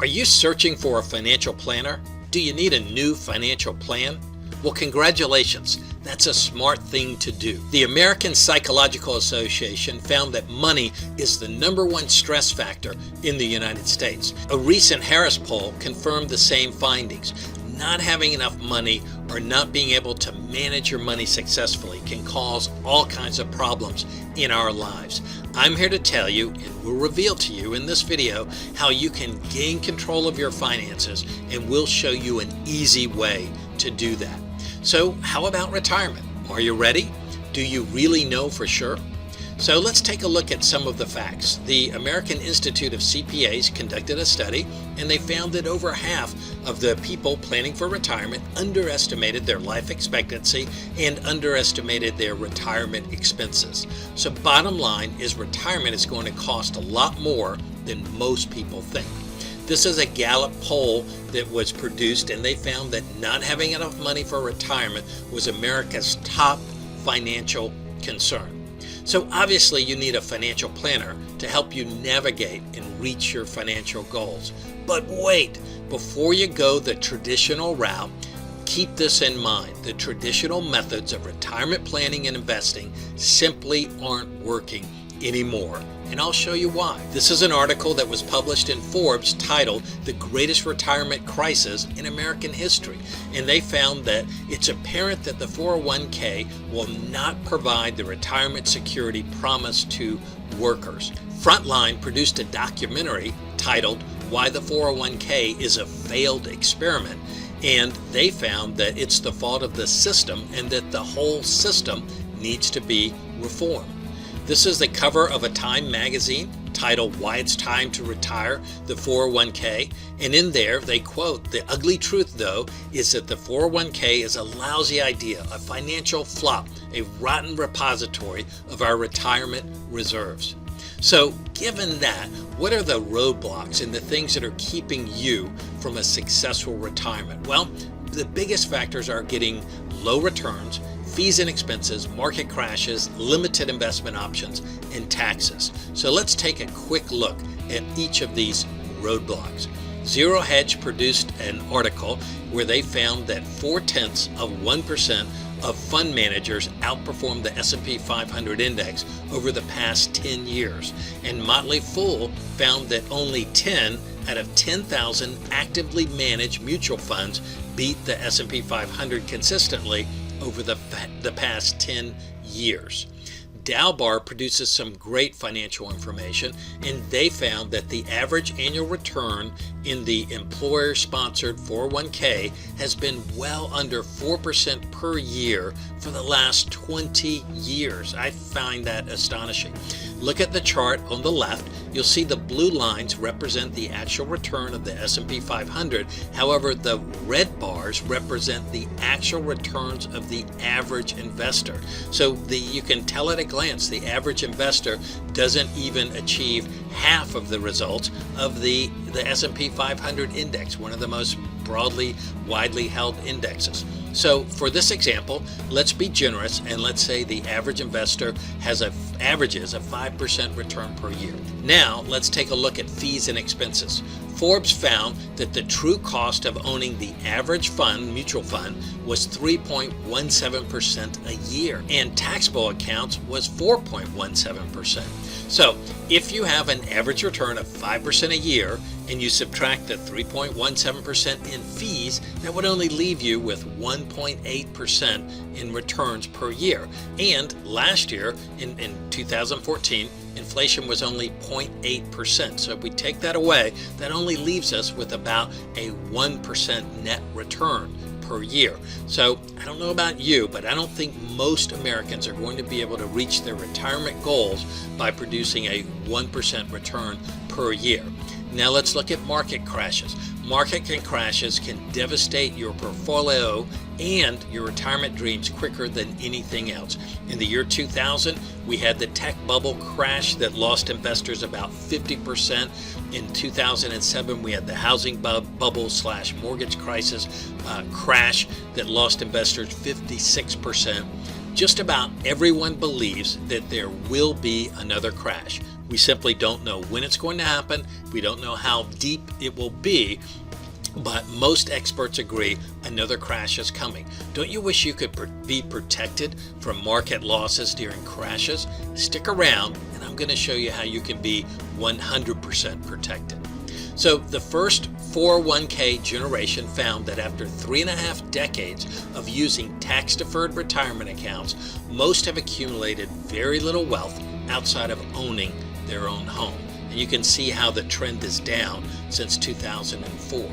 Are you searching for a financial planner? Do you need a new financial plan? Well, congratulations. That's a smart thing to do. The American Psychological Association found that money is the #1 stress factor in the United States. A recent Harris poll confirmed the same findings. Not having enough money or not being able to manage your money successfully can cause all kinds of problems in our lives. I'm here to tell you, and will reveal to you in this video, how you can gain control of your finances, and we'll show you an easy way to do that. So how about retirement? Are you ready? Do you really know for sure? So let's take a look at some of the facts. The American Institute of CPAs conducted a study, and they found that over half of the people planning for retirement underestimated their life expectancy and underestimated their retirement expenses. So bottom line is retirement is going to cost a lot more than most people think. This is a Gallup poll that was produced, and they found that not having enough money for retirement was America's top financial concern. So obviously you need a financial planner to help you navigate and reach your financial goals. But wait, before you go the traditional route, keep this in mind. The traditional methods of retirement planning and investing simply aren't working anymore. And I'll show you why. This is an article that was published in Forbes titled "The Greatest Retirement Crisis in American History." And they found that it's apparent that the 401k will not provide the retirement security promised to workers. Frontline produced a documentary titled "Why the 401k is a Failed Experiment." And they found that it's the fault of the system and that the whole system needs to be reformed. This is the cover of a Time magazine titled "Why It's Time to Retire the 401k." And in there they quote, "The ugly truth though is that the 401k is a lousy idea, a financial flop, a rotten repository of our retirement reserves." So given that, what are the roadblocks and the things that are keeping you from a successful retirement? Well, the biggest factors are getting low returns, fees and expenses, market crashes, limited investment options, and taxes. So let's take a quick look at each of these roadblocks. Zero Hedge produced an article where they found that 0.4% of fund managers outperformed the S&P 500 index over the past 10 years. And Motley Fool found that only 10 out of 10,000 actively managed mutual funds beat the S&P 500 consistently over the past 10 years. Dalbar produces some great financial information, and they found that the average annual return in the employer-sponsored 401k has been well under 4% per year for the last 20 years. I find that astonishing. Look at the chart on the left. You'll see the blue lines represent the actual return of the S&P 500. However, the red bars represent the actual returns of the average investor. So you can tell at a glance the average investor doesn't even achieve half of the results of the S&P 500 index, one of the most widely held indexes. So for this example, let's be generous and let's say the average investor averages a 5% return per year. Now let's take a look at fees and expenses. Forbes found that the true cost of owning the average mutual fund was 3.17% a year, and taxable accounts was 4.17%. So if you have an average return of 5% a year and you subtract the 3.17% in fees, that would only leave you with 1.8% in returns per year. And last year, in 2014, inflation was only 0.8%. So if we take that away, that only leaves us with about a 1% net return per year. So I don't know about you, but I don't think most Americans are going to be able to reach their retirement goals by producing a 1% return per year. Now let's look at market crashes. Market crashes can devastate your portfolio and your retirement dreams quicker than anything else. In the year 2000, we had the tech bubble crash that lost investors about 50%. In 2007, we had the housing bubble/mortgage crisis crash that lost investors 56%. Just about everyone believes that there will be another crash. We simply don't know when it's going to happen. We don't know how deep it will be, but most experts agree another crash is coming. Don't you wish you could be protected from market losses during crashes? Stick around and I'm going to show you how you can be 100% protected. So the first 401k generation found that after 3.5 decades of using tax-deferred retirement accounts, most have accumulated very little wealth outside of owning their own home. And you can see how the trend is down since 2004.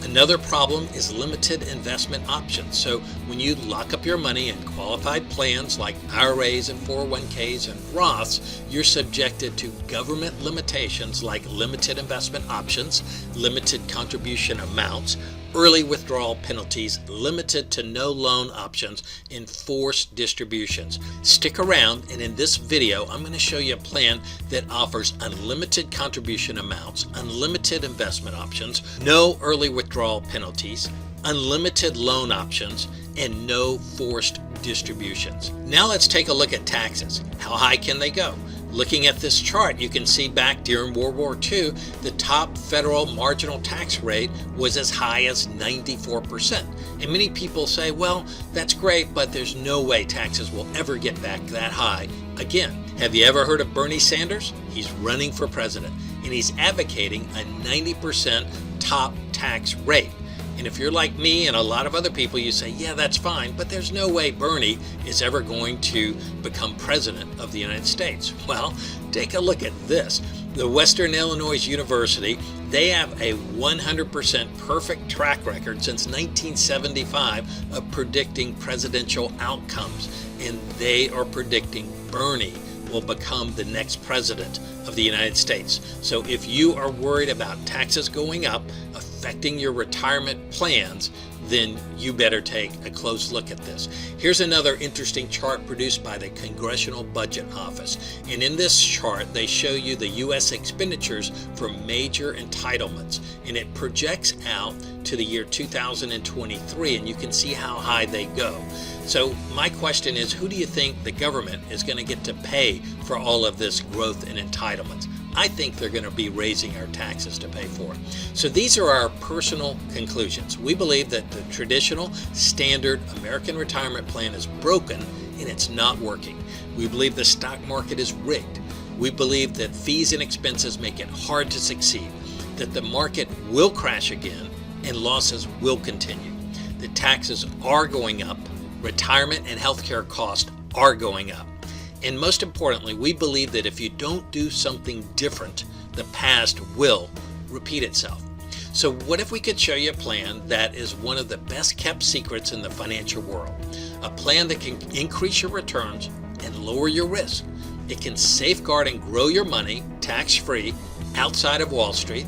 Another problem is limited investment options. So when you lock up your money in qualified plans like IRAs and 401ks and Roths, you're subjected to government limitations like limited investment options, limited contribution amounts, early withdrawal penalties, limited to no loan options, and forced distributions. Stick around, and in this video I'm going to show you a plan that offers unlimited contribution amounts, unlimited investment options, no early withdrawal penalties, unlimited loan options, and no forced distributions. Now let's take a look at taxes. How high can they go? Looking at this chart, you can see back during World War II, the top federal marginal tax rate was as high as 94%. And many people say, well, that's great, but there's no way taxes will ever get back that high again. Have you ever heard of Bernie Sanders? He's running for president, and he's advocating a 90% top tax rate. And if you're like me and a lot of other people, you say, yeah, that's fine, but there's no way Bernie is ever going to become president of the United States. Well, take a look at this. The Western Illinois University, they have a 100% perfect track record since 1975 of predicting presidential outcomes. And they are predicting Bernie will become the next president of the United States. So if you are worried about taxes going up, affecting your retirement plans, then you better take a close look at this. Here's another interesting chart produced by the Congressional Budget Office. And in this chart, they show you the U.S. expenditures for major entitlements. And it projects out to the year 2023, and you can see how high they go. So my question is, who do you think the government is going to get to pay for all of this growth in entitlements? I think they're going to be raising our taxes to pay for it. So these are our personal conclusions. We believe that the traditional standard American retirement plan is broken and it's not working. We believe the stock market is rigged. We believe that fees and expenses make it hard to succeed, that the market will crash again and losses will continue. The taxes are going up. Retirement and healthcare costs are going up. And most importantly, we believe that if you don't do something different, the past will repeat itself. So what if we could show you a plan that is one of the best kept secrets in the financial world? A plan that can increase your returns and lower your risk. It can safeguard and grow your money tax-free outside of Wall Street,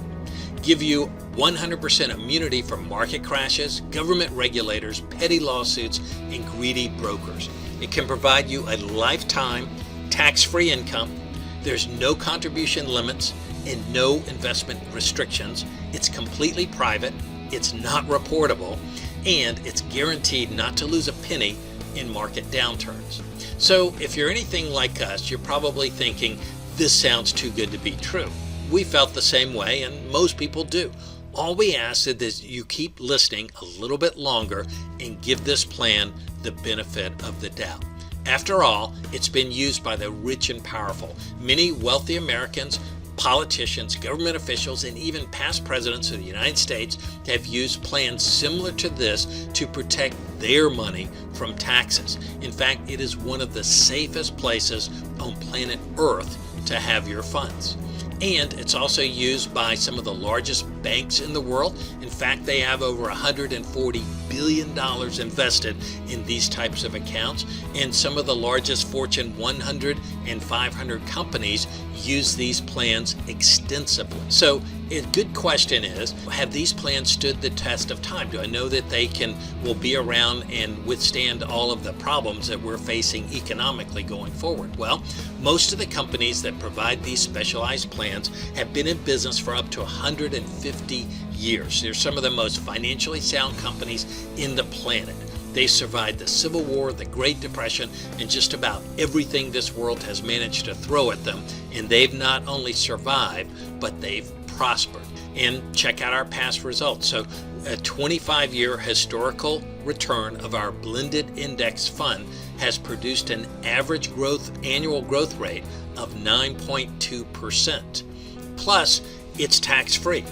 give you 100% immunity from market crashes, government regulators, petty lawsuits, and greedy brokers. It can provide you a lifetime tax-free income. There's no contribution limits and no investment restrictions. It's completely private. It's not reportable, and it's guaranteed not to lose a penny in market downturns. So if you're anything like us, you're probably thinking, this sounds too good to be true. We felt the same way, and most people do. All we ask is that you keep listening a little bit longer and give this plan the benefit of the doubt. After all, it's been used by the rich and powerful. Many wealthy Americans, politicians, government officials, and even past presidents of the United States have used plans similar to this to protect their money from taxes. In fact, it is one of the safest places on planet Earth to have your funds. And it's also used by some of the largest banks in the world. In fact, they have over $140 billion invested in these types of accounts. And some of the largest Fortune 100 and 500 companies use these plans extensively. So a good question is, have these plans stood the test of time? Do I know that they will be around and withstand all of the problems that we're facing economically going forward? Well, most of the companies that provide these specialized plans have been in business for up to 150 years. They're some of the most financially sound companies in the planet. They survived the Civil War, the Great Depression, and just about everything this world has managed to throw at them. And they've not only survived, but they've prospered. And check out our past results. So a 25-year historical return of our blended index fund has produced an average annual growth rate of 9.2%. Plus, it's tax-free.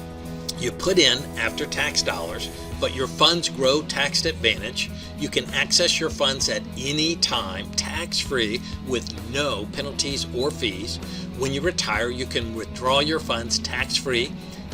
You put in after-tax dollars, but your funds grow tax advantage. You can access your funds at any time, tax-free, with no penalties or fees. When you retire, you can withdraw your funds tax-free,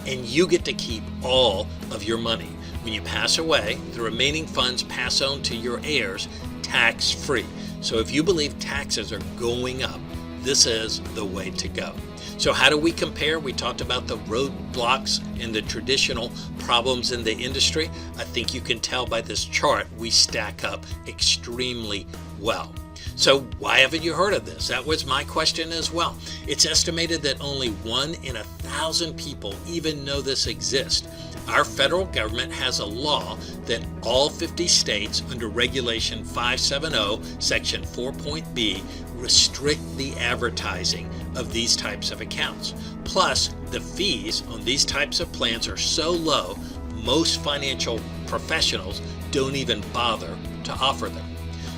and you get to keep all of your money. When you pass away, the remaining funds pass on to your heirs tax-free. So if you believe taxes are going up, this is the way to go. So how do we compare? We talked about the roadblocks and the traditional problems in the industry. I think you can tell by this chart we stack up extremely well. So why haven't you heard of this? That was my question as well. It's estimated that only 1 in 1,000 people even know this exists. Our federal government has a law that all 50 states under Regulation 570, Section 4.b, restrict the advertising of these types of accounts. Plus, the fees on these types of plans are so low, most financial professionals don't even bother to offer them.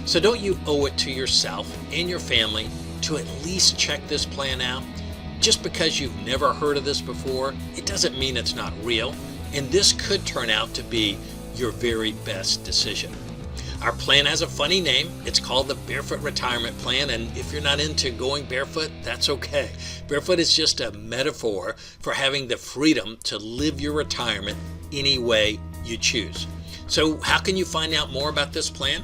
So don't you owe it to yourself and your family to at least check this plan out? Just because you've never heard of this before, it doesn't mean it's not real, and this could turn out to be your very best decision. Our plan has a funny name. It's called the Barefoot Retirement Plan, and if you're not into going barefoot, that's okay. Barefoot is just a metaphor for having the freedom to live your retirement any way you choose. So how can you find out more about this plan?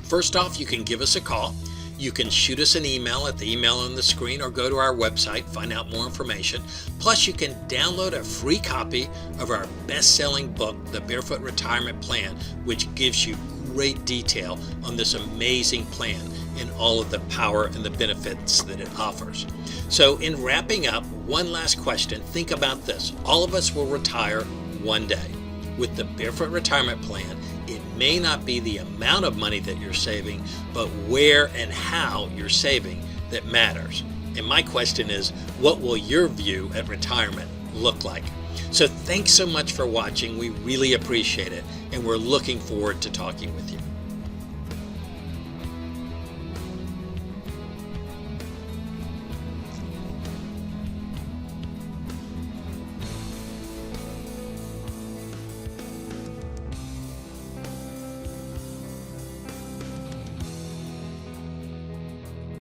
First off, you can give us a call. You can shoot us an email at the email on the screen or go to our website, find out more information. Plus, you can download a free copy of our best-selling book, The Barefoot Retirement Plan, which gives you great detail on this amazing plan and all of the power and the benefits that it offers. So in wrapping up, one last question. Think about this. All of us will retire one day. With the Barefoot Retirement Plan, it may not be the amount of money that you're saving, but where and how you're saving that matters. And my question is, what will your view at retirement look like? So thanks so much for watching. We really appreciate it, and we're looking forward to talking with you.